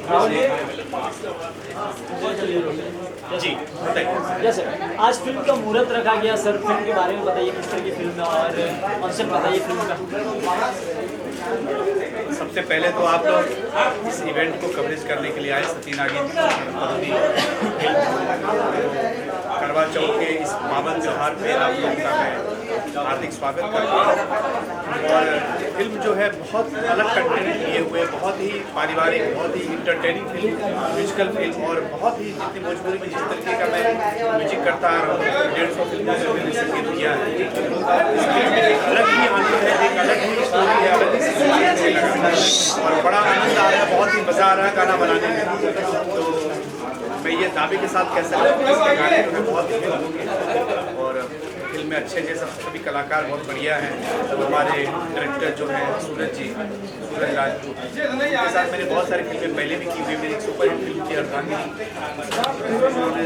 जी बताइए। Yes sir, आज film का मुहूर्त रखा गया सर, फिल्म के बारे में बताइए, किस तरह की फिल्म है और कॉन्सेप्ट बताइए फिल्म का। सबसे पहले तो आप लोग इस इवेंट को कवरेज करने के लिए आए, सतीन आगे करवा चौथ के इस पावन त्यौहार पे आप लोग का मैं हार्दिक स्वागत करता हूँ। और फिल्म जो है बहुत अलग कंटेंट लिए हुए, बहुत ही पारिवारिक, बहुत ही इंटरटेनिंग फिल्म, म्यूजिकल फिल्म, और बहुत ही जितनी भोजपुरी में जिस तरीके का मैं म्यूजिक करता आ रहा हूँ, 150 फिल्मों में मैंने संगीत किया है। इस फिल्म में एक अलग ही आनंद है, एक अलग ही स्टोरी है, अलग ही से लगा और बड़ा आनंद आ रहा है, बहुत ही मज़ा आ रहा है गाना बनाने में। तो मैं ये दावे के साथ कह सकता हूँ कि इसके गाने जो है बहुत हिट होंगे और फिल्म में अच्छे सभी कलाकार बहुत बढ़िया हैं। तो हमारे डायरेक्टर जो हैं सूरज राजपूत, उनके साथ मैंने बहुत सारी फिल्में पहले भी की हुई। मेरी एक सुपर हिट फिल्म थी अर्धांगिनी, उन्होंने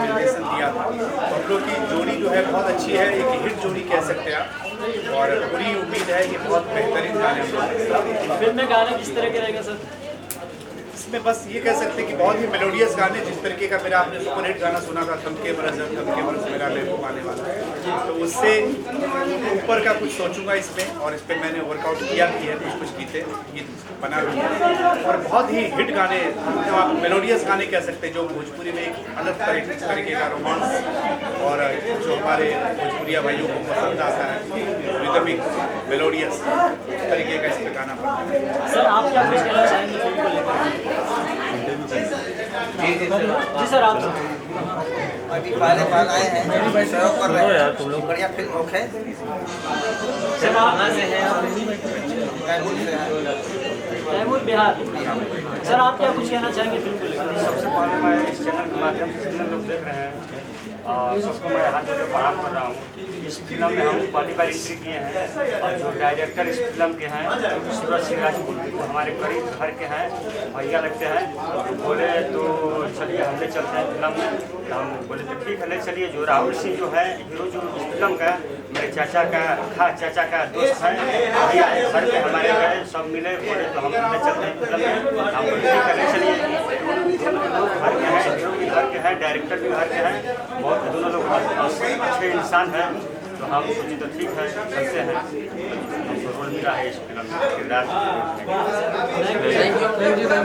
निर्देशन दिया था। तो हम लोग की जोड़ी जो है बहुत अच्छी है, एक हिट जोड़ी कह सकते हैं आप, और पूरी उम्मीद है कि बहुत बेहतरीन गाने होंगे। फिल्म में गाना किस तरह के रहेगा सर? इसमें बस ये कह सकते हैं कि बहुत ही मेलोडियस गाने, जिस तरीके का मेरा आपने सुपर हिट गाना सुना था, थमके बरस मेरा महबूब आने वाला है, तो उससे ऊपर का कुछ सोचूंगा इसमें, और इस पर मैंने वर्कआउट किया भी है, कुछ गीत बना भी है, और बहुत ही हिट गाने, जो आप मेलोडियस गाने कह सकते हैं, जो भोजपुरी में एक अलग तरीके का रोमांस, और जो हमारे भोजपुरिया भाइयों को पसंद आता है, रिदमिक मेलोडियस तरीके का इस पर गाना बनता है। सर आप क्या कुछ कहना चाहेंगे फिल्म को लेकर? जी सर, आप अभी पहले बार आए हैं, सहयोग कर रहे हैं, तुम लोग बढ़िया फिल्म ओके। सर आप तैमूर बिहार, सर आप क्या कुछ कहना चाहेंगे फिल्म को लेकर? सबसे पहले मैं इस चैनल के माध्यम से जितने लोग देख रहे हैं सबको मैं हाथ जोड़ प्रणाम कर रहा हूँ। इस फिल्म में हम पहली बार एंट्री किए हैं, और जो डायरेक्टर इस फिल्म के हैं सूरज सिंह राजपूत, वो हमारे करीब घर के हैं, भैया लगते हैं। तो बोले तो चलिए हम ले चलते हैं फिल्म में। तो हम बोले तो ठीक है ले चलिए। जो राहुल सिंह जो है हीरो, जो इस फिल्म का मेरे चाचा का दोस्त है, भैया घर पे हमारे गए, सब मिले, बोले तो हम ले चलते हैं फिल्म में। हम बोले ठीक है ले चलिए। लोग घर के हैं, हीरो भी घर के हैं, डायरेक्टर भी घर के हैं, बहुत दोनों लोग अच्छे इंसान हैं। तो हम सोचे तो ठीक है चलते हैं। हमको रोल मिला है इस फिल्म में किरदार।